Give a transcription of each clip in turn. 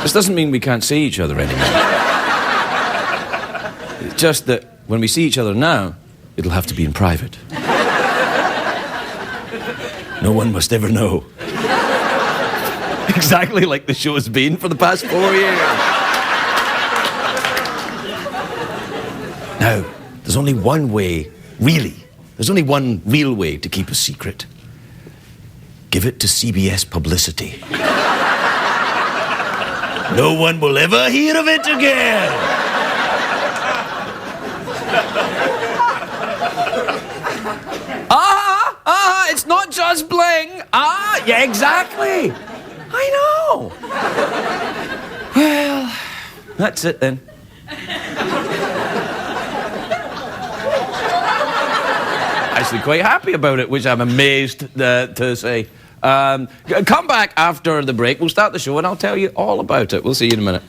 This doesn't mean we can't see each other anymore. It's just that when we see each other now, it'll have to be in private. No one must ever know. Exactly like the show's been for the past 4 years. Now, there's only one way, really. There's only one real way to keep a secret. Give it to CBS Publicity. No one will ever hear of it again. It's not just bling. Yeah, exactly. I know. Well, that's it then. Actually quite happy about it, which I'm amazed to say. Come back after the break. We'll start the show and I'll tell you all about it. We'll see you in a minute.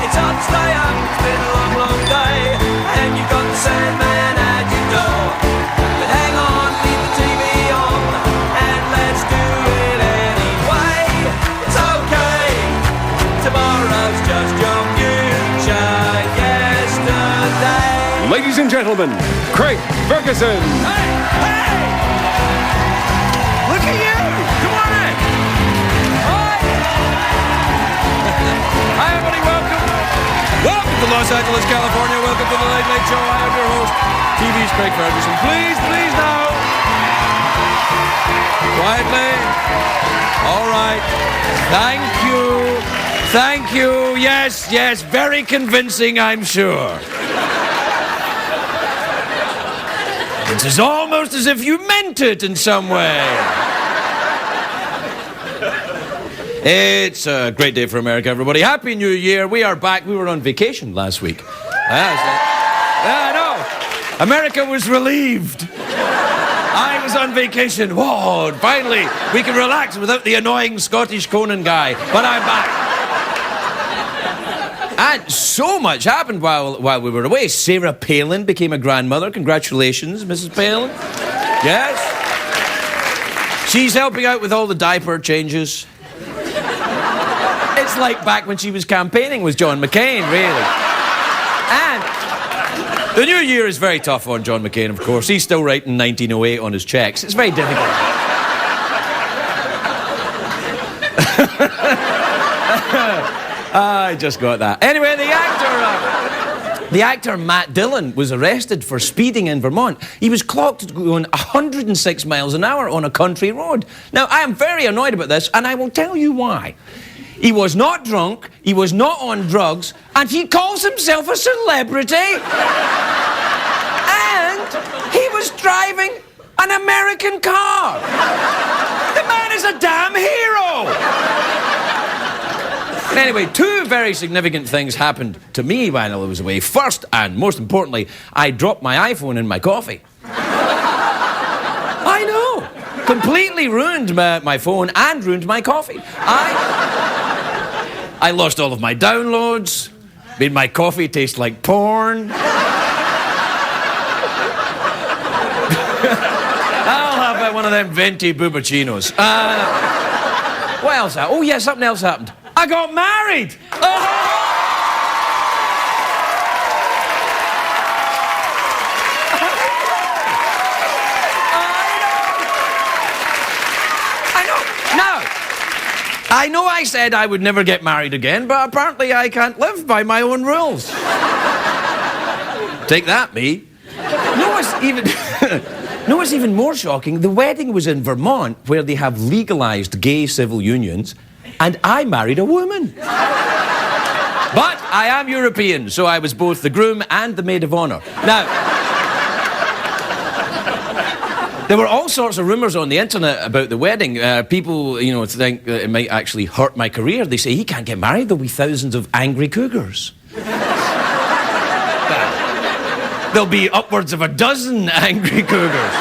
It's hard to stay up, it's been a long, long day, and you've got the same man at your door. But hang on, leave the TV on, and let's do it anyway. It's okay, tomorrow's just your future yesterday. Ladies and gentlemen, Craig Ferguson. Hey! Look at you! Come on in! Hi, everybody, welcome. Welcome to Los Angeles, California. Welcome to the Late Late Show. I am your host, TV's Craig Ferguson. Please now. Quietly. All right. Thank you. Yes, very convincing, I'm sure. It's almost as if you meant it in some way. It's a great day for America, everybody. Happy New Year. We are back. We were on vacation last week. I know. America was relieved. I was on vacation. Whoa, finally, we can relax without the annoying Scottish Conan guy. But I'm back. And so much happened while we were away. Sarah Palin became a grandmother. Congratulations, Mrs. Palin. Yes. She's helping out with all the diaper changes. It's like back when she was campaigning with John McCain, really. And the new year is very tough on John McCain, of course. He's still writing 1908 on his checks. It's very difficult. I just got that. Anyway, the actor Matt Dillon was arrested for speeding in Vermont. He was clocked going 106 miles an hour on a country road. Now, I am very annoyed about this, and I will tell you why. He was not drunk, he was not on drugs, and he calls himself a celebrity. And he was driving an American car. The man is a damn hero. Anyway, two very significant things happened to me while I was away. First, and most importantly, I dropped my iPhone in my coffee. I know. Completely ruined my phone and ruined my coffee. I lost all of my downloads, made my coffee taste like porn. I'll have one of them venti bubacinos. What else happened? Oh, yeah, something else happened. I got married! I know. Now, I know I said I would never get married again, but apparently I can't live by my own rules. Take that, me. No, what's even more shocking? The wedding was in Vermont, where they have legalized gay civil unions, and I married a woman. But I am European, so I was both the groom and the maid of honor. Now, there were all sorts of rumours on the internet about the wedding. People, think that it might actually hurt my career. They say, he can't get married, there'll be thousands of angry cougars. There'll be upwards of a dozen angry cougars.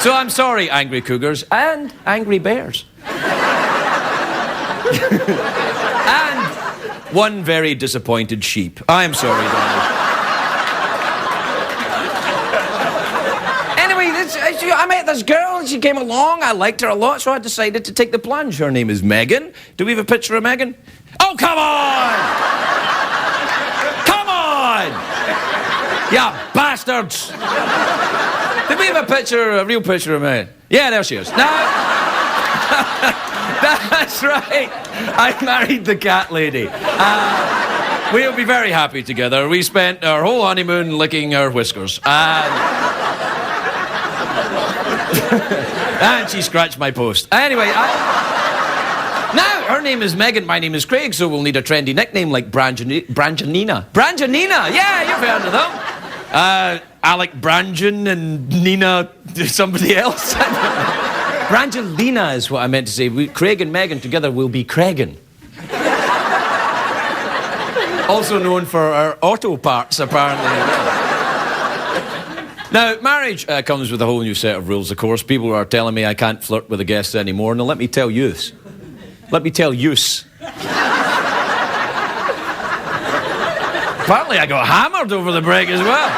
So I'm sorry, angry cougars and angry bears. And one very disappointed sheep. I'm sorry, darling. Anyway, I met this girl and she came along. I liked her a lot, so I decided to take the plunge. Her name is Megan. Do we have a picture of Megan? Oh, come on! Come on! Yeah, bastards! Did we have a real picture of Megan? Yeah, there she is. Now, that's right. I married the cat lady. We'll be very happy together. We spent our whole honeymoon licking our whiskers. And she scratched my post. Anyway, now, her name is Megan, my name is Craig, so we'll need a trendy nickname like Branjanina. Branjanina! Yeah, you've heard of them. Alec Branjan and Nina somebody else. Brangelina is what I meant to say. Craig and Megan together will be Craigan. Also known for our auto parts, apparently. Now, marriage comes with a whole new set of rules, of course. People are telling me I can't flirt with the guests anymore. Now, let me tell yous. Apparently I got hammered over the break as well.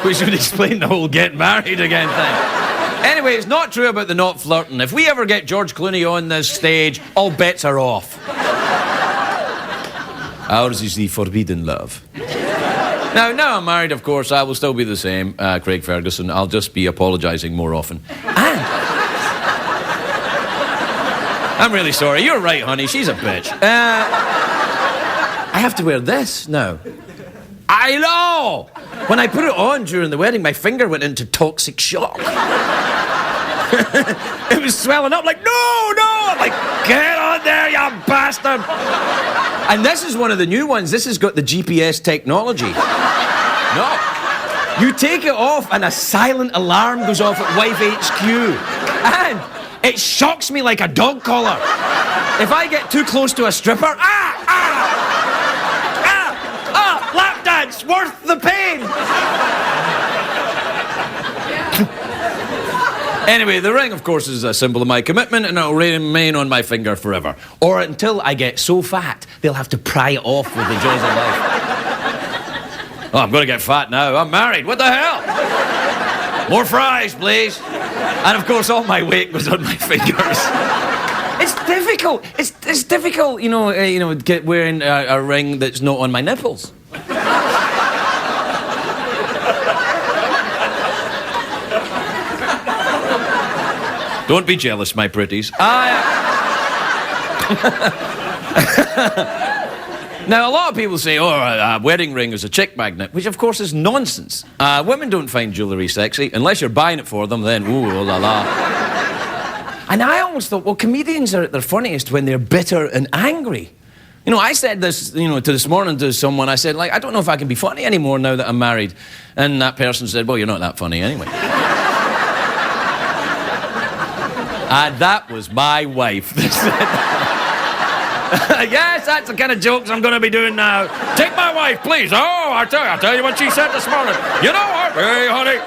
We should explain the whole get married again thing. Anyway, it's not true about the not flirting. If we ever get George Clooney on this stage, all bets are off. Ours is the forbidden love. Now I'm married, of course, I will still be the same, Craig Ferguson. I'll just be apologising more often. And I'm really sorry. You're right, honey. She's a bitch. I have to wear this now. I know! When I put it on during the wedding, my finger went into toxic shock. It was swelling up like, no! I'm like, get on there, you bastard! And this is one of the new ones. This has got the GPS technology. No. You take it off and a silent alarm goes off at Wife HQ. And it shocks me like a dog collar. If I get too close to a stripper, lap dance, worth the pain. Anyway, the ring, of course, is a symbol of my commitment, and it'll remain on my finger forever. Or until I get so fat, they'll have to pry it off with the jaws of life. Oh, I'm going to get fat now. I'm married. What the hell? More fries, please. And, of course, all my weight was on my fingers. It's difficult. It's difficult, wearing a ring that's not on my nipples. Don't be jealous, my pretties. Now, a lot of people say, a wedding ring is a chick magnet, which, of course, is nonsense. Women don't find jewellery sexy. Unless you're buying it for them, then, ooh, oh la la. And I always thought, well, comedians are at their funniest when they're bitter and angry. I said this, this morning to someone. I said, I don't know if I can be funny anymore now that I'm married. And that person said, well, you're not that funny anyway. And that was my wife. Yes, that's the kind of jokes I'm going to be doing now. Take my wife, please. Oh, I'll tell you what she said this morning. You know what? Hey, honey.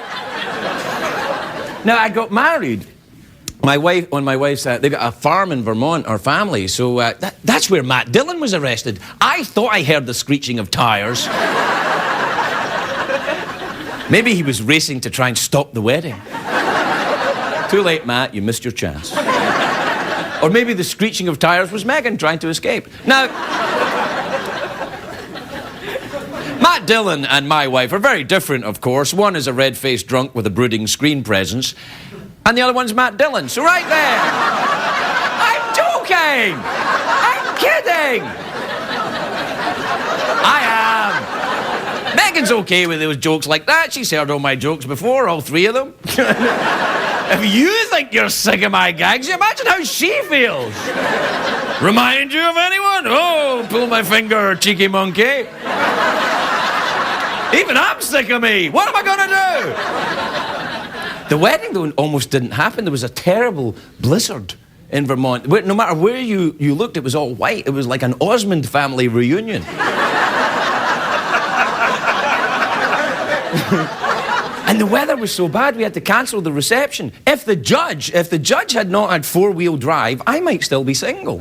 Now, I got married. My wife's, they got a farm in Vermont, our family, so that's where Matt Dillon was arrested. I thought I heard the screeching of tyres. Maybe he was racing to try and stop the wedding. Too late, Matt, you missed your chance. Or maybe the screeching of tyres was Megan trying to escape. Now, Matt Dillon and my wife are very different, of course. One is a red-faced drunk with a brooding screen presence, and the other one's Matt Dillon. So right there, I'm joking! kidding! I'm kidding! I am. Megan's okay with those jokes like that. She's heard all my jokes before, all three of them. If you think you're sick of my gags, imagine how she feels. Remind you of anyone? Oh, pull my finger, cheeky monkey. Even I'm sick of me. What am I going to do? The wedding, though, almost didn't happen. There was a terrible blizzard in Vermont. No matter where you looked, it was all white. It was like an Osmond family reunion. And the weather was so bad we had to cancel the reception. If the judge had not had four-wheel drive, I might still be single.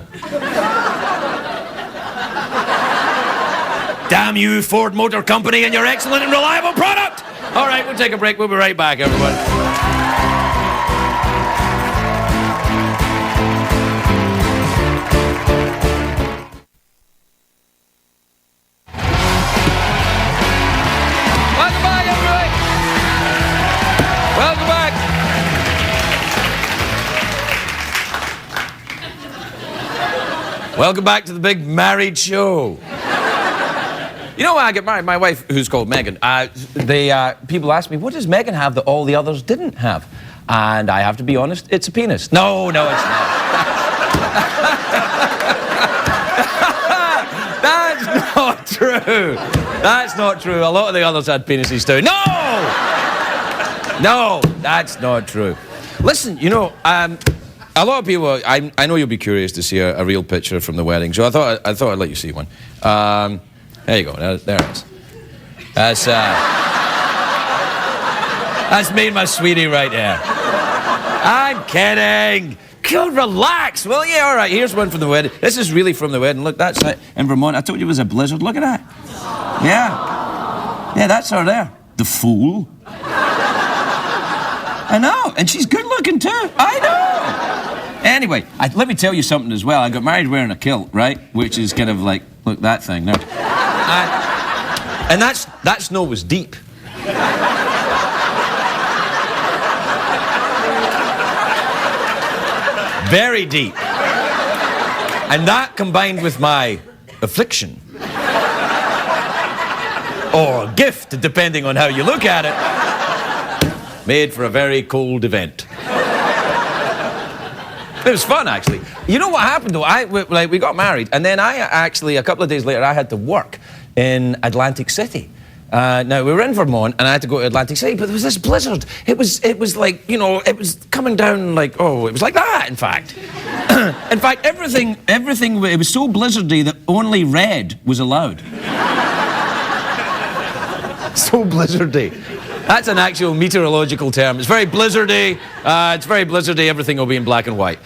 Damn you, Ford Motor Company, and your excellent and reliable product! All right, we'll take a break. We'll be right back, everyone. Welcome back to the big married show. You know, when I get married, my wife, who's called Megan, people ask me, what does Megan have that all the others didn't have? And I have to be honest, it's a penis. No, it's not. That's not true. That's not true. A lot of the others had penises too. No, that's not true. Listen, you know, a lot of people, I know you'll be curious to see a real picture from the wedding, so I thought I'd let you see one. There you go. There it is. That's me and my sweetie right there. I'm kidding. God, relax, will you? All right, here's one from the wedding. This is really from the wedding. Look, that's in Vermont. I told you it was a blizzard. Look at that. Yeah, that's her there. The fool. I know, and she's good looking too. I know. Anyway, let me tell you something as well. I got married wearing a kilt, right? Which is kind of like, look, that thing there. And that snow was deep. Very deep. And that combined with my affliction, or gift, depending on how you look at it, made for a very cold event. It was fun, actually. You know what happened, though? We got married, and then I actually, a couple of days later, I had to work in Atlantic City. Now, we were in Vermont, and I had to go to Atlantic City, but there was this blizzard. It was like, you know, it was coming down like, it was like that, in fact. In fact, everything, it was so blizzardy that only red was allowed. So blizzardy. That's an actual meteorological term. It's very blizzardy. Everything will be in black and white.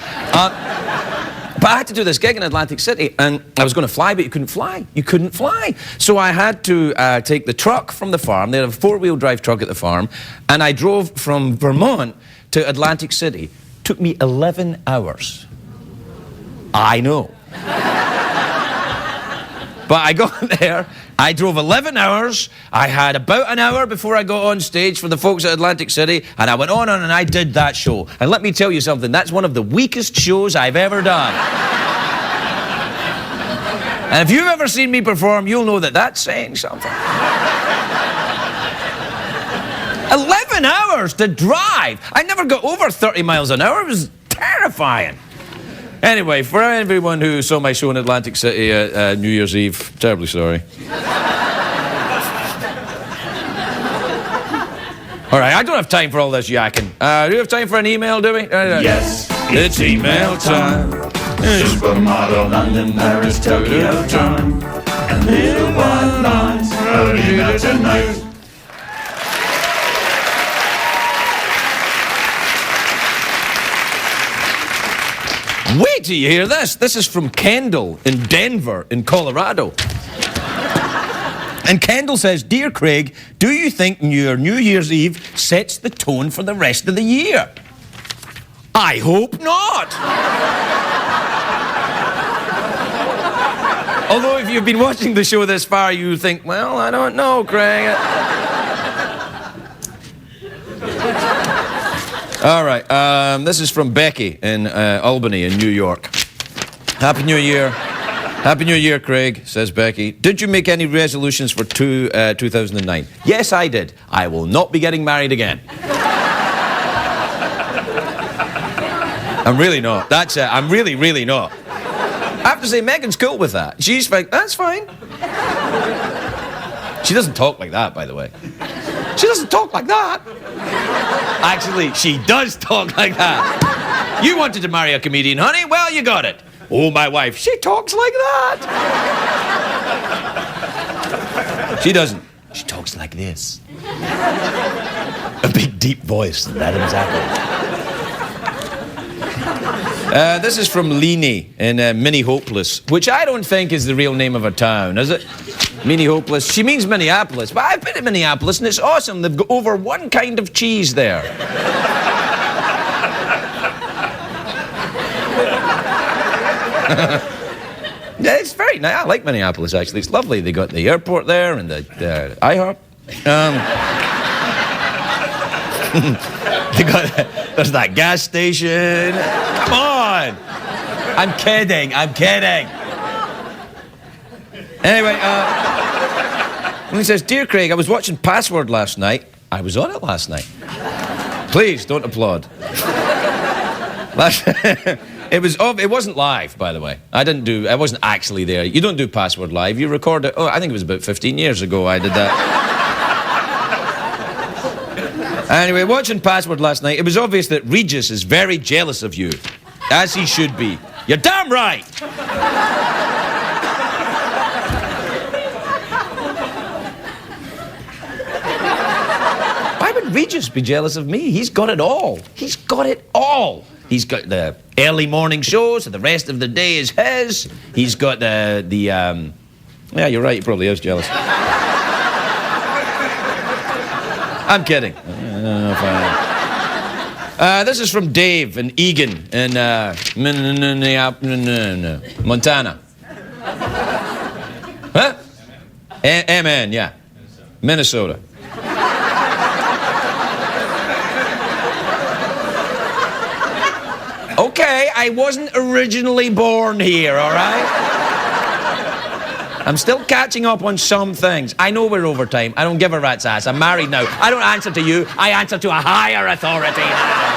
But I had to do this gig in Atlantic City, and I was going to fly, but you couldn't fly. You couldn't fly. So I had to take the truck from the farm. They had a four-wheel drive truck at the farm, and I drove from Vermont to Atlantic City. Took me 11 hours. I know. But I got there, I drove 11 hours, I had about an hour before I got on stage for the folks at Atlantic City, and I went on and I did that show. And let me tell you something, that's one of the weakest shows I've ever done. And if you've ever seen me perform, you'll know that that's saying something. 11 hours to drive! I never got over 30 miles an hour, it was terrifying. Anyway, for everyone who saw my show in Atlantic City at New Year's Eve, terribly sorry. All right, I don't have time for all this yakking. Do you have time for an email, do we? Yes, it's email time. Supermodel, London, Paris, Tokyo, John. And little white lines, an email tonight. Wait till you hear this. This is from Kendall in Denver, in Colorado. And Kendall says, Dear Craig, do you think your New Year's Eve sets the tone for the rest of the year? I hope not. Although if you've been watching the show this far, you think, well, I don't know, Craig. All right, this is from Becky in Albany in New York. Happy New Year. Happy New Year, Craig, says Becky. Did you make any resolutions for 2009? Yes, I did. I will not be getting married again. I'm really not. That's it. I'm really, really not. I have to say, Megan's cool with that. She's like, that's fine. She doesn't talk like that, by the way. She doesn't talk like that. Actually, she does talk like that. You wanted to marry a comedian, honey? Well, you got it. Oh, my wife, she talks like that. She doesn't. She talks like this. A big, deep voice. That exactly. This is from Leanie in Mini Hopeless, which I don't think is the real name of a town, is it? Mini Hopeless. She means Minneapolis, but I've been to Minneapolis and it's awesome. They've got over one kind of cheese there. Yeah, it's very nice. I like Minneapolis, actually. It's lovely. They got the airport there and the IHOP. There's that gas station. Come on. I'm kidding. Anyway, he says, Dear Craig, I was watching Password last night. I was on it last night. Please, don't applaud. It wasn't live, by the way. I wasn't actually there. You don't do Password live. You record it. Oh, I think it was about 15 years ago I did that. Anyway, watching Password last night, it was obvious that Regis is very jealous of you. As he should be. You're damn right! Why would Regis be jealous of me? He's got it all. He's got it all. He's got the early morning show, so the rest of the day is his. He's got yeah, you're right, he probably is jealous. I'm kidding. This is from Dave in Egan in Montana. Huh? MN, yeah. Minnesota. Okay, I wasn't originally born here, all right? I'm still catching up on some things. I know we're over time. I don't give a rat's ass. I'm married now. I don't answer to you. I answer to a higher authority now.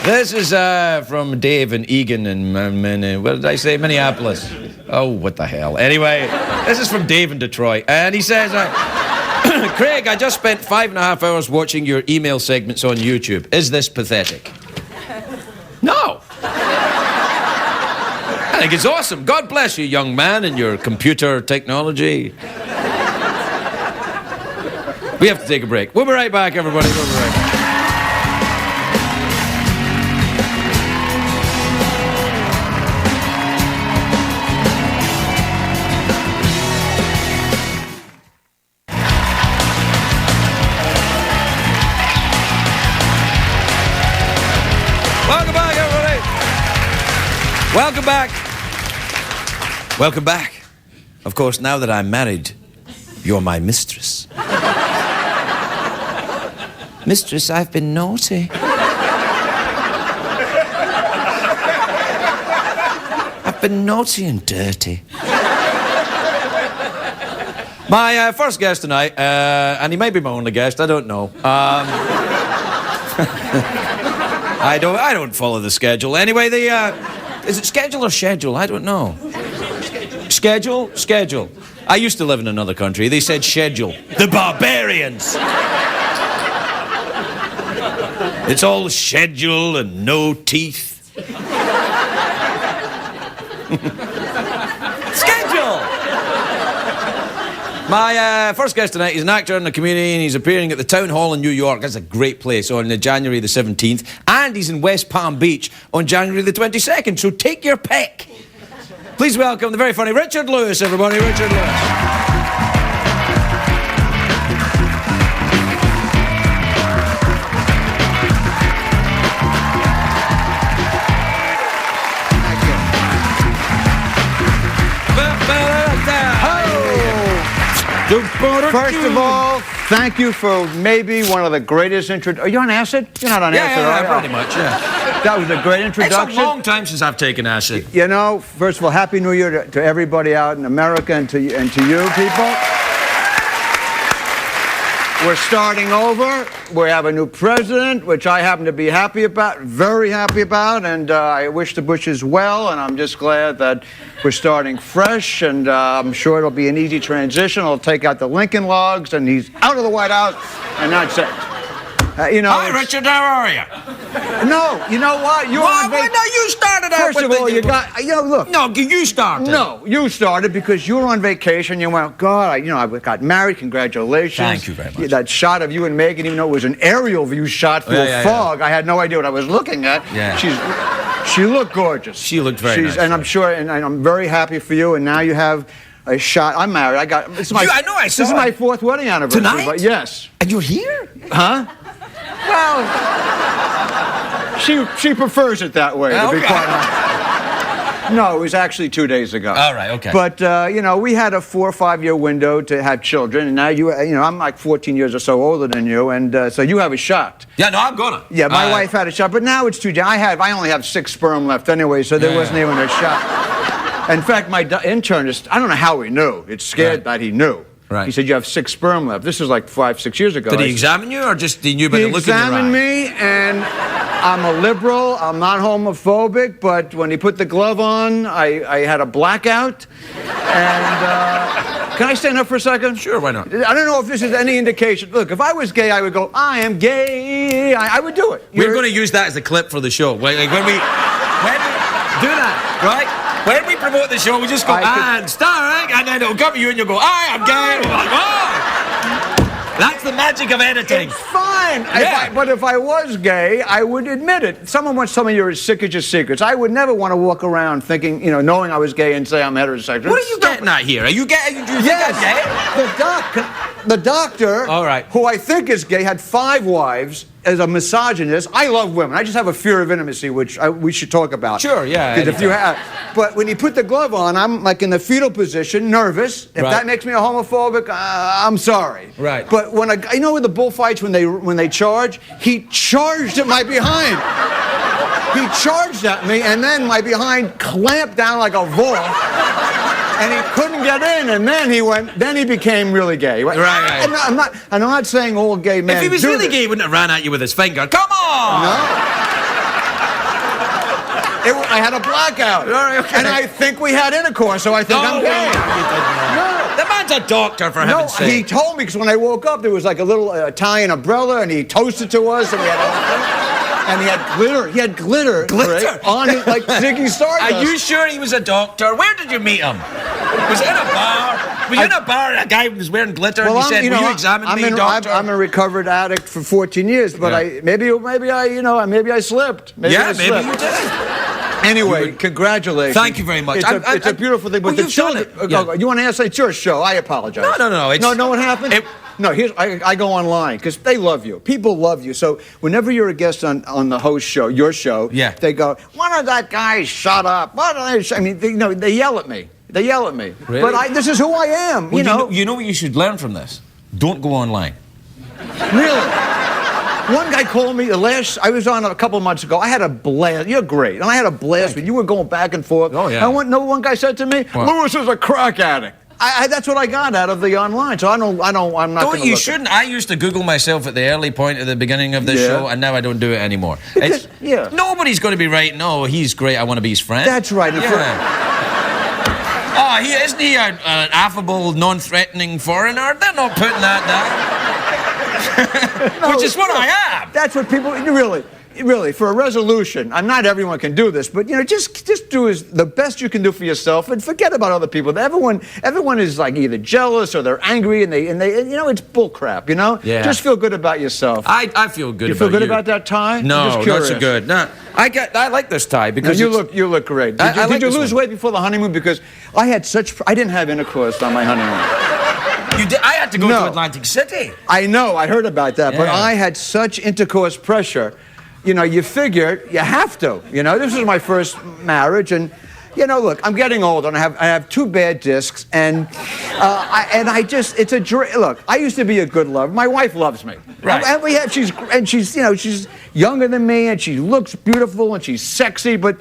This is from Dave in Egan in, what did I say? Minneapolis. Oh, what the hell. Anyway, this is from Dave in Detroit. And he says, Craig, I just spent 5.5 hours watching your email segments on YouTube. Is this pathetic? No. I think it's awesome. God bless you, young man, and your computer technology. We have to take a break. We'll be right back, everybody. We'll be right back. Welcome back. Welcome back. Of course, now that I'm married, you're my mistress. Mistress, I've been naughty. I've been naughty and dirty. My first guest tonight, and he might be my only guest, I don't know. I don't follow the schedule. Anyway, is it schedule or schedule? I don't know. Schedule? Schedule. I used to live in another country. They said schedule. The barbarians! It's all schedule and no teeth. Schedule! My first guest tonight is an actor and a comedian. He's appearing at the Town Hall in New York. That's a great place on January the 17th. And he's in West Palm Beach on January the 22nd. So take your pick. Please welcome the very funny Richard Lewis, everybody. Richard Lewis. First of all, Thank you for maybe one of the greatest Are you on acid? You're not on acid, are you? pretty much, yeah. That was a great introduction. It's a long time since I've taken acid. You know, first of all, Happy New Year to everybody out in America and to you people. We're starting over. We have a new president, which I happen to be happy about, very happy about, and I wish the Bushes well, and I'm just glad that we're starting fresh, and I'm sure it'll be an easy transition. I'll take out the Lincoln logs, and he's out of the White House, and that's it. You know, Hi, Richard, how are you? No, you know what? You're on No, you started out First with of all, you got, you know, look. No, you started. No, you started because you were on vacation. You went, God, I got married. Congratulations. Thank you very much. That shot of you and Megan, even though it was an aerial view shot through a fog, I had no idea what I was looking at. Yeah. She looked gorgeous. She looked very nice. And I'm sure, and I'm very happy for you. And now you have a shot. I'm married. I saw. This is my 4th wedding anniversary. Tonight? But yes. And you're here? Huh? Well, she prefers it that way, to be quite honest. No, it was actually 2 days ago. All right, okay. But, you know, we had a 4 or 5 year window to have children, and now you know, I'm like 14 years or so older than you, and so you have a shot. Yeah, no, I'm gonna. Yeah, my wife had a shot, but now it's too. I only have 6 sperm left anyway, so there wasn't even a shot. In fact, my internist, I don't know how he knew. It's scared that he knew. Right. He said, you have 6 sperm left. This is like 5, 6 years ago. Did he examine you, or just he knew by the look in your eye? He examined me, and I'm a liberal. I'm not homophobic, but when he put the glove on, I had a blackout. And can I stand up for a second? Sure, why not? I don't know if this is any indication. Look, if I was gay, I would go, I am gay. I would do it. We're going to use that as a clip for the show. Like when we do that, right? When we promote the show, we just go, and starring, and then it'll come to you and you'll go, I am gay. We're like, oh! That's the magic of editing. It's fine. Yeah. But if I was gay, I would admit it. Someone wants to tell me you're as sick as your secrets. I would never want to walk around thinking, you know, knowing I was gay and say I'm heterosexual. What are you getting at here? Are you gay? Do you think I'm gay? The doctor, all right, who I think is gay, had 5 wives. As a misogynist, I love women. I just have a fear of intimacy, which we should talk about. Sure, yeah. If you have, but when he put the glove on, I'm like in the fetal position, nervous. If that makes me a homophobic, I'm sorry. Right. But when you know, with the bullfights, when they charge, he charged at my behind. He charged at me, and then my behind clamped down like a vault. And he couldn't get in, and then he became really gay. Right. I'm not saying all gay men. If he was really gay, he wouldn't have ran at you with his finger. Come on! No. I had a blackout. And I think we had intercourse, so I think I'm gay. No. The man's a doctor, for heaven's sake. He told me, because when I woke up, there was like a little Italian umbrella, and he toasted to us, and we had and he had glitter. He had glitter on it, like Ziggy Stardust. Are you sure he was a doctor? Where did you meet him? Was it in a bar? Were you in a bar and a guy was wearing glitter and he said, will you examine me, doctor? I'm a recovered addict for 14 years, but maybe I slipped. Maybe you did. Anyway, congratulations. Thank you very much. It's a beautiful thing. But the children, you want to answer? It's your show. I apologize. No. No, what happened? No, I go online because they love you. People love you. So whenever you're a guest on the host show, your show, they go, "Why don't that guy shut up?" I mean, they yell at me. They yell at me. Really? But this is who I am. Well, you know what you should learn from this? Don't go online. Really? One guy called me I was on a couple of months ago. I had a blast. You're great. And I had a blast with you. You were going back and forth. Oh, yeah. And one guy said to me, Lewis is a crack addict. That's what I got out of the online, so I'm not going to look. You shouldn't. I used to Google myself at the early point at the beginning of the show, and now I don't do it anymore. Nobody's going to be writing, oh, he's great, I want to be his friend. That's right. Isn't he an affable, non-threatening foreigner? They're not putting that down. Which is what I am. That's what people, really, for a resolution, not everyone can do this, but just do the best you can do for yourself and forget about other people. Everyone is like either jealous or they're angry and they it's bull crap, Yeah. Just feel good about yourself. I feel good about you. You feel good about that tie? No, not so good. No, I like this tie because you look great. Did you lose weight before the honeymoon? Because I didn't have intercourse on my honeymoon. You did? I had to go to Atlantic City. I know, I heard about that, but I had such intercourse pressure. You figure you have to. This was my first marriage, and You know, look, I'm getting old, and I have 2 bad discs, and it's a look. I used to be a good lover. My wife loves me, Right. and she's younger than me, and she looks beautiful, and she's sexy, but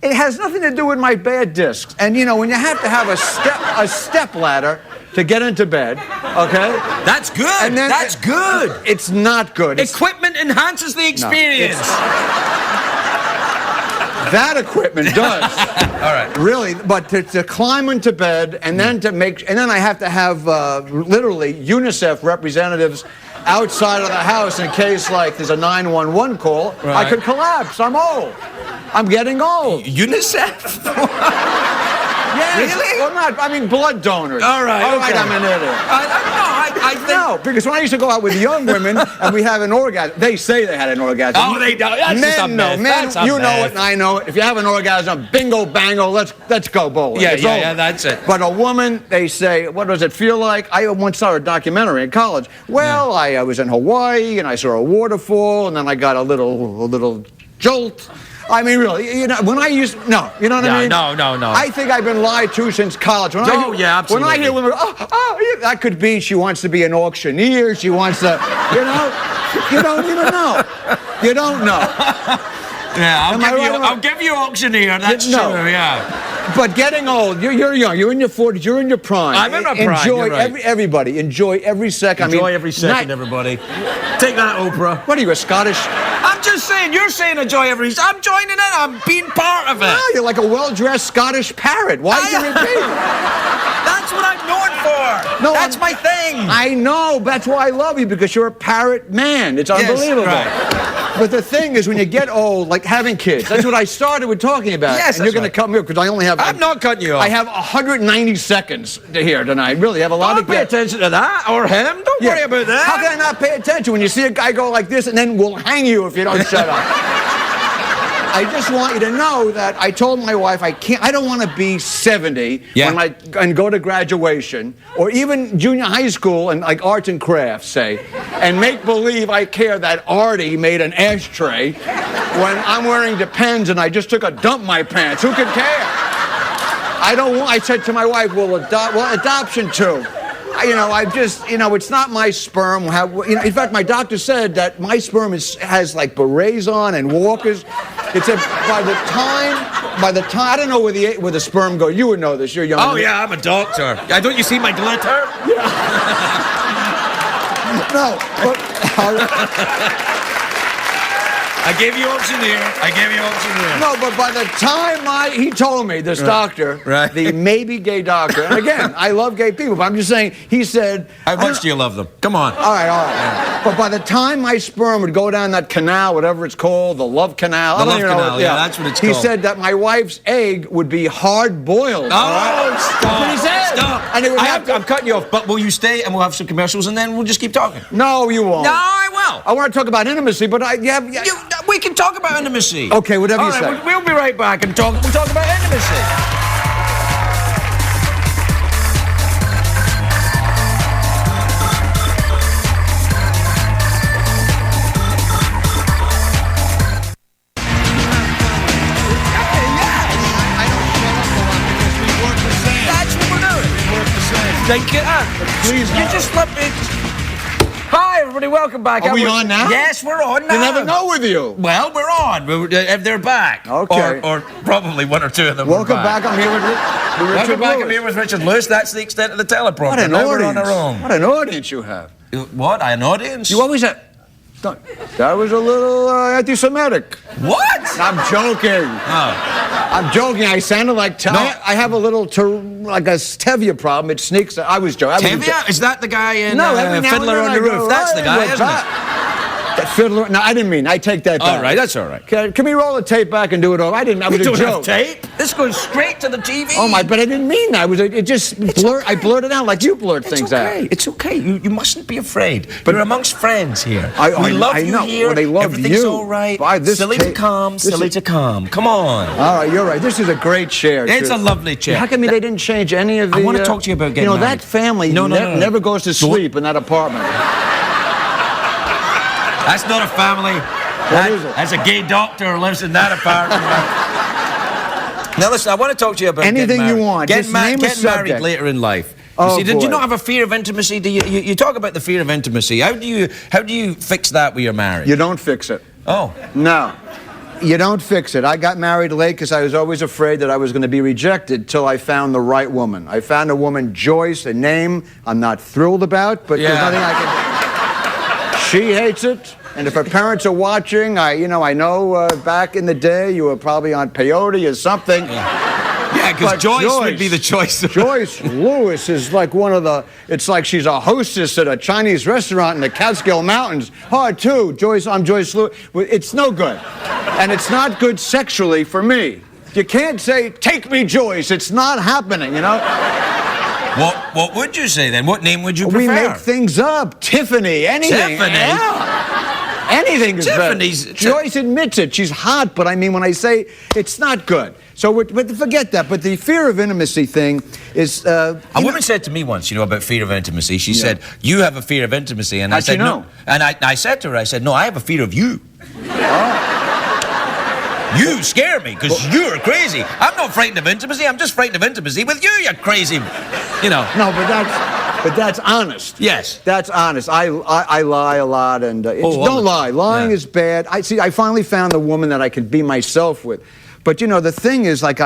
it has nothing to do with my bad discs. And you know, when you have to have a step ladder to get into bed, okay? That's good. And then That's good. It's not good. Equipment enhances the experience. That equipment does. All right. Really, but to climb into bed and then I have to have literally UNICEF representatives outside of the house in case like there's a 911 call. Right. I could collapse. I'm old. I'm getting old. UNICEF? Yes. Really? Well, not. I mean, blood donors. All right. All Okay. right, I'm an idiot. I think. No, because when I used to go out with young women and we have an orgasm, they say they had an orgasm. Oh, they don't. That's just a Men know. myth. Men, That's a you know myth. it and I know it. If you have an orgasm, bingo, bango, let's go bowling. Yeah, It's yeah, over. yeah, that's it. But a woman, they say, what does it feel like? I once saw a documentary in college. Well, I was in Hawaii and I saw a waterfall and then I got a little jolt. I mean, really, you know, when I used, no, you know what I mean? No. I think I've been lied to since college. When Yeah, absolutely. When I hear women, yeah, that could be she wants to be an auctioneer, she wants to, you know, you don't even know. You don't know. Yeah, Am I right? I'll give you auctioneer. That's No. true. Yeah. But getting old, you're young, you're in your 40s, you're in your prime. I'm in my prime, Enjoy you're right. everybody, enjoy every second. Enjoy every second, everybody. Take that, Oprah. What are you, a Scottish? I'm just saying. You're saying enjoy every. I'm joining in. I'm being part of it. No, you're like a well-dressed Scottish parrot. Why do you repeat? That's what I'm known for. No, That's my thing. I know. That's why I love you, because you're a parrot man. It's unbelievable. Right. But the thing is, when you get old, like having kids, that's what I started with talking about. Yes, and you're that's going to right. cut me off because I only have. I'm not cutting you off. I have 190 seconds to hear tonight. Really, I have a lot Don't of. pay attention to that or him. Don't worry about that. How can I not pay attention when you see a guy go like this and then we'll hang you if you don't shut up? I just want you to know that I told my wife I don't want to be 70 and go to graduation or even junior high school and like arts and crafts, say, and make believe I care that Artie made an ashtray when I'm wearing Depends and I just took a dump in my pants. Who could care? I said to my wife, well, adoption too. It's not my sperm. In fact, my doctor said that my sperm has like berets on and walkers. It said by the time, I don't know where the sperm goes. You would know this. You're young. Oh yeah, I'm a doctor. Don't you see my glitter? No, but. I gave you auctioneer. No, but by the time he told me, this doctor, the maybe gay doctor, and again, I love gay people, but I'm just saying, he said... How much do you love them? Come on. All right. Yeah. But by the time my sperm would go down that canal, whatever it's called, the love canal... The love canal, yeah, that's what it's called. He said that my wife's egg would be hard-boiled. Oh, stop. That's what he said. Stop. And it would I'm cutting you off, but will you stay and we'll have some commercials and then we'll just keep talking? No, you won't. No, I will. I want to talk about intimacy, but we can talk about intimacy. Okay, whatever you say. All right, we'll be right back and we'll talk about intimacy. That's what we're doing. Thank you. Please, you just let me. Hi, everybody. Welcome back. Are we on now? Yes, we're on now. You never know with you. Well, we're on. They're back. Okay. Or probably one or two of them. Welcome are back. I'm here with Welcome back. I'm here with Richard Lewis. That's the extent of the teleprompter. What an Now audience. We're on our own. What an audience you have. What? An audience? You always have. That was a little anti-Semitic. What? I'm joking. Oh. I'm joking. I sounded like... I have a little, like a Tevye problem. It sneaks... I was joking. Tevye? Is that the guy in every now Fiddler and on then the I go, Roof? That's the guy, "Hey, isn't what's it? That Fiddler... No, I didn't mean. I take that back. All right, that's all right. Can we roll the tape back and do it over? I didn't... I was We a don't joke. have tape. This goes straight to the TV. Oh, but I didn't mean that. It just blurred... okay. I blurted out like you blurt things out. It's okay. You mustn't be afraid. But you're amongst friends here. We I love you know. here. Well, they love Everything's you. all right. By this Silly to tape- calm, this silly is- to calm. Come on. All right, you're right. This is a great chair. It's too. a lovely chair. How come they didn't change any of the... I want to talk to you about getting You know, married. that family No. never goes to sleep in that apartment. That's not a family. What is it? That's a gay doctor who lives in that apartment. Now listen, I want to talk to you about Anything getting married. you want. Just name a Getting married subject. later in life. Oh, you see, did you boy. not have a fear of intimacy? You talk about the fear of intimacy. How do you fix that when you're married? You don't fix it. Oh. No. You don't fix it. I got married late because I was always afraid that I was going to be rejected till I found the right woman. I found a woman, Joyce, a name I'm not thrilled about, but there's nothing I can... She hates it. And if her parents are watching, I know back in the day you were probably on peyote or something. Yeah, because Joyce would be the choice. Joyce Lewis is like it's like she's a hostess at a Chinese restaurant in the Catskill Mountains. Hard too, Joyce, I'm Joyce Lewis. It's no good. And it's not good sexually for me. You can't say, take me, Joyce. It's not happening, you know? What would you say then? What name would you prefer? We make things up. Tiffany, anything. Tiffany? Yeah. Anything is Tiffany's... better. Joyce admits it. She's hot, but I mean, when I say it's not good. So, but forget that. But the fear of intimacy thing is... a woman said to me once, about fear of intimacy, she said, you have a fear of intimacy. And I said, no. And I said to her, I said, no, I have a fear of you. You scare me, because you're crazy. I'm not frightened of intimacy, I'm just frightened of intimacy with you, you crazy, No, but that's honest. Yes. That's honest. I lie a lot, and don't lie. Lying is bad. I finally found the woman that I can be myself with. But, the thing is, like,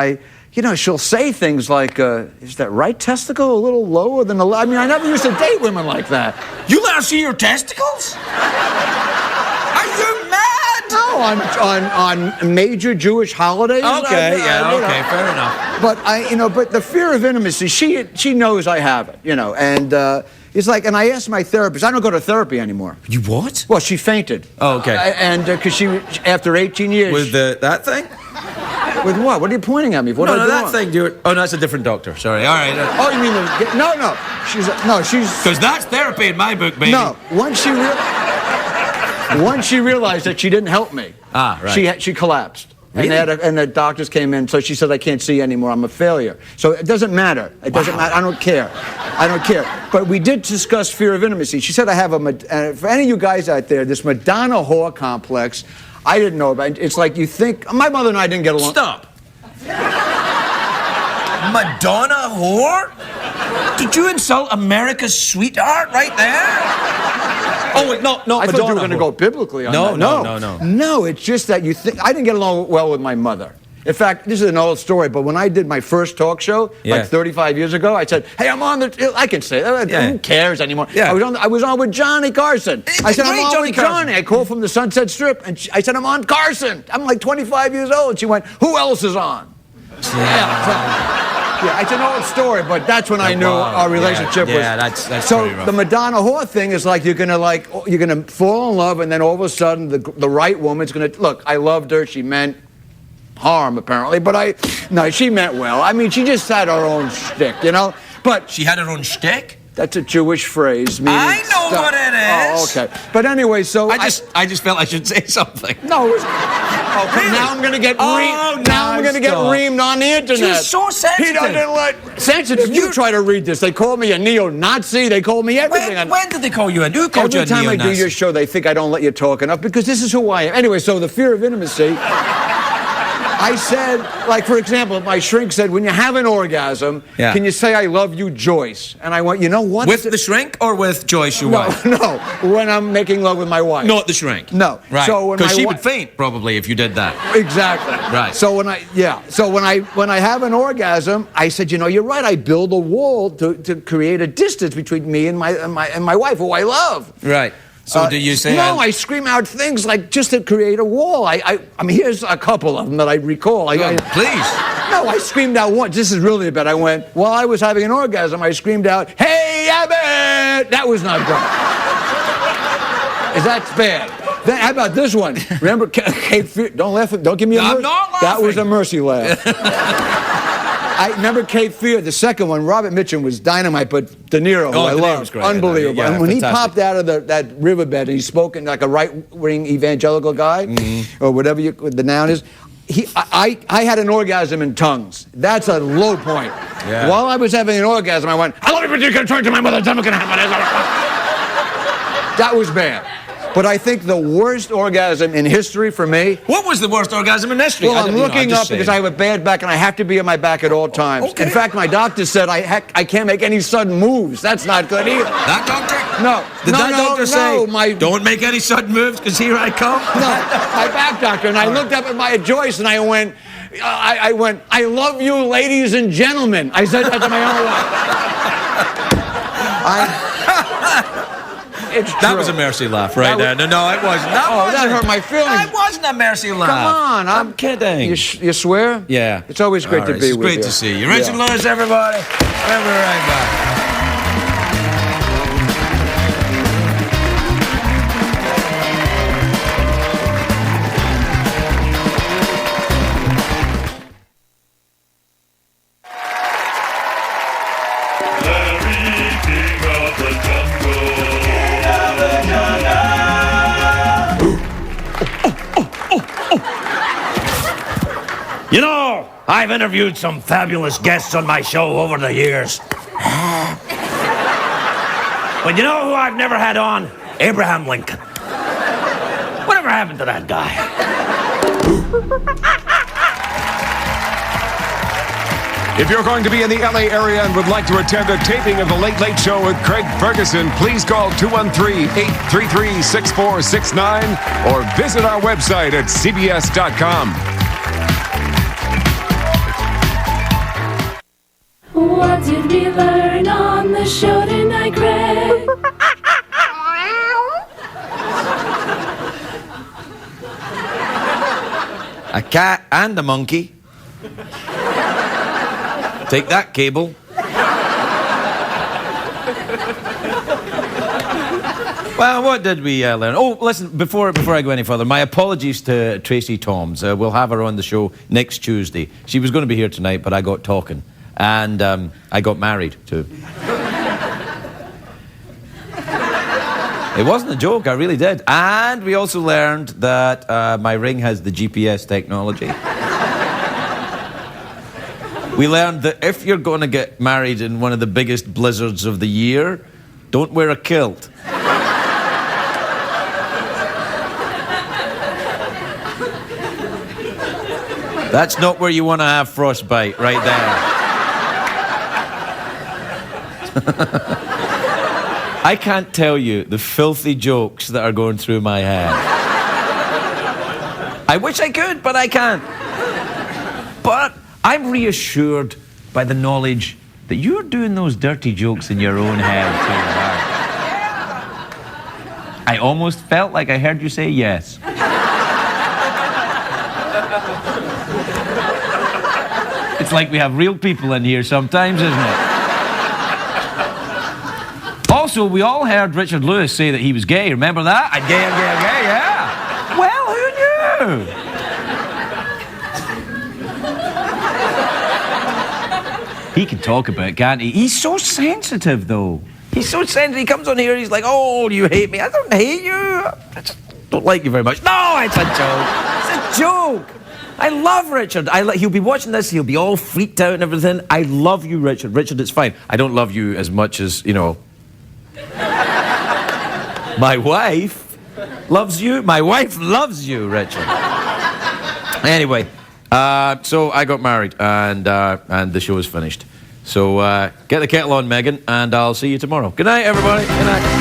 she'll say things like, is that right testicle a little lower than the left? I mean, I never used to date women like that. You let her see your testicles? Are you mad? No, on major Jewish holidays. Okay, okay, fair enough. But but the fear of intimacy, she knows I have it, and it's like, and I asked my therapist, I don't go to therapy anymore. You what? Well, she fainted. Oh, okay. And because after 18 years. With that thing? With what? What are you pointing at me? What No, that thing, dude. Oh, no, that's a different doctor. Sorry. All right. Oh, you mean no? She's because that's therapy in my book, baby. No, once she realized that she didn't help me. Ah, right. She collapsed. Really? And the doctors came in, so she said, I can't see anymore, I'm a failure. So it doesn't matter. It doesn't matter. I don't care. But we did discuss fear of intimacy. She said I have for any of you guys out there, this Madonna whore complex, I didn't know about. It's like you think, my mother and I didn't get along. Stop. Madonna whore? Did you insult America's sweetheart right there? Oh, wait, no, I thought you were going to go biblically on that. No, it's just that you think... I didn't get along well with my mother. In fact, this is an old story, but when I did my first talk show, like 35 years ago, I said, hey, I'm on the... I can say that. Who cares anymore? Yeah. I was on with Johnny Carson. I said, I'm on with Johnny. I called from the Sunset Strip, and I said, I'm on Carson. I'm like 25 years old. She went, who else is on? Yeah, it's an old story, but that's when I knew our relationship was... Yeah, that's so pretty rough. the Madonna whore thing is like you're gonna fall in love, and then all of a sudden the right woman's gonna... Look, I loved her. She meant harm, apparently, but she meant well. I mean, she just had her own shtick, But... She had her own shtick? That's a Jewish phrase. I know what it is. Oh, okay. But anyway, so... I just felt I should say something. No, it was... Okay, now I'm going to get reamed on the internet. You're so sensitive. He doesn't let... Sensitive? You try to read this. They call me a neo-Nazi. They call me everything. When did they call you a... Who called you a neo-Nazi? Every time I do your show, they think I don't let you talk enough because this is who I am. Anyway, so the fear of intimacy... I said, like, for example, my shrink said, when you have an orgasm, can you say, I love you, Joyce? And I went, you know what? With the shrink or with Joyce, your wife? No, when I'm making love with my wife. Not the shrink? No. Right, so because she would faint, probably, if you did that. Exactly. Right. So when I have an orgasm, I said, you're right, I build a wall to create a distance between me and my wife, who I love. Right. So do you say... No, I scream out things like just to create a wall. I mean, here's a couple of them that I recall. Please. No, I screamed out once. This is really bad. I went, while I was having an orgasm, I screamed out, hey, Abbott! That was not good. That's bad. Then, how about this one? Remember, Cape Fear? Don't laugh. Don't give me a mercy. I'm not laughing. That was a mercy laugh. I remember Cape Fear, the second one. Robert Mitchum was dynamite, but De Niro, who I love, unbelievable. Yeah, and when fantastic. he popped out of that riverbed and he spoke in like a right-wing evangelical guy, or whatever the noun is, I had an orgasm in tongues. That's a low point. Yeah. While I was having an orgasm, I went, I love you, but you can turn to my mother. That was bad. But I think the worst orgasm in history for me... What was the worst orgasm in history? Well, I'm looking up because I have a bad back and I have to be on my back at all times. Okay. In fact, my doctor said I can't make any sudden moves. That's not good either. That doctor? No. Did that doctor say, my... don't make any sudden moves because here I come? No, my back doctor. And I looked up at my Joyce and I went, I love you, ladies and gentlemen. I said that to my own wife. It's true. That was a mercy laugh right there. No, it wasn't. That hurt my feelings. That wasn't a mercy laugh. Come on. I'm kidding. You swear? Yeah. It's always great to be with you. It's great to see you. Richard Lewis, everybody. We'll be right back. You know, I've interviewed some fabulous guests on my show over the years. But you know who I've never had on? Abraham Lincoln. Whatever happened to that guy? If you're going to be in the LA area and would like to attend a taping of The Late Late Show with Craig Ferguson, please call 213-833-6469 or visit our website at cbs.com. What did we learn on the show tonight, Craig? A cat and a monkey. Take that, cable. Well, what did we learn? Oh, listen, before I go any further, my apologies to Tracie Thoms. We'll have her on the show next Tuesday. She was going to be here tonight, but I got talking. And I got married, too. It wasn't a joke, I really did. And we also learned that my ring has the GPS technology. We learned that if you're going to get married in one of the biggest blizzards of the year, don't wear a kilt. That's not where you want to have frostbite, right there. I can't tell you the filthy jokes that are going through my head. I wish I could, but I can't. But I'm reassured by the knowledge that you're doing those dirty jokes in your own head too. I almost felt like I heard you say yes. It's like we have real people in here sometimes, isn't it? Also, we all heard Richard Lewis say that he was gay. Remember that? I'm gay, yeah. Well, who knew? He can talk about it, can't he? He's so sensitive, though. He's so sensitive. He comes on here, he's like, oh, you hate me. I don't hate you. I just don't like you very much. No, it's a joke. It's a joke. I love Richard. He'll be watching this. He'll be all freaked out and everything. I love you, Richard. Richard, it's fine. I don't love you as much as, you know... My wife loves you. My wife loves you, Richard. Anyway, so I got married, and the show is finished. So get the kettle on, Megan, and I'll see you tomorrow. Good night, everybody. Good night.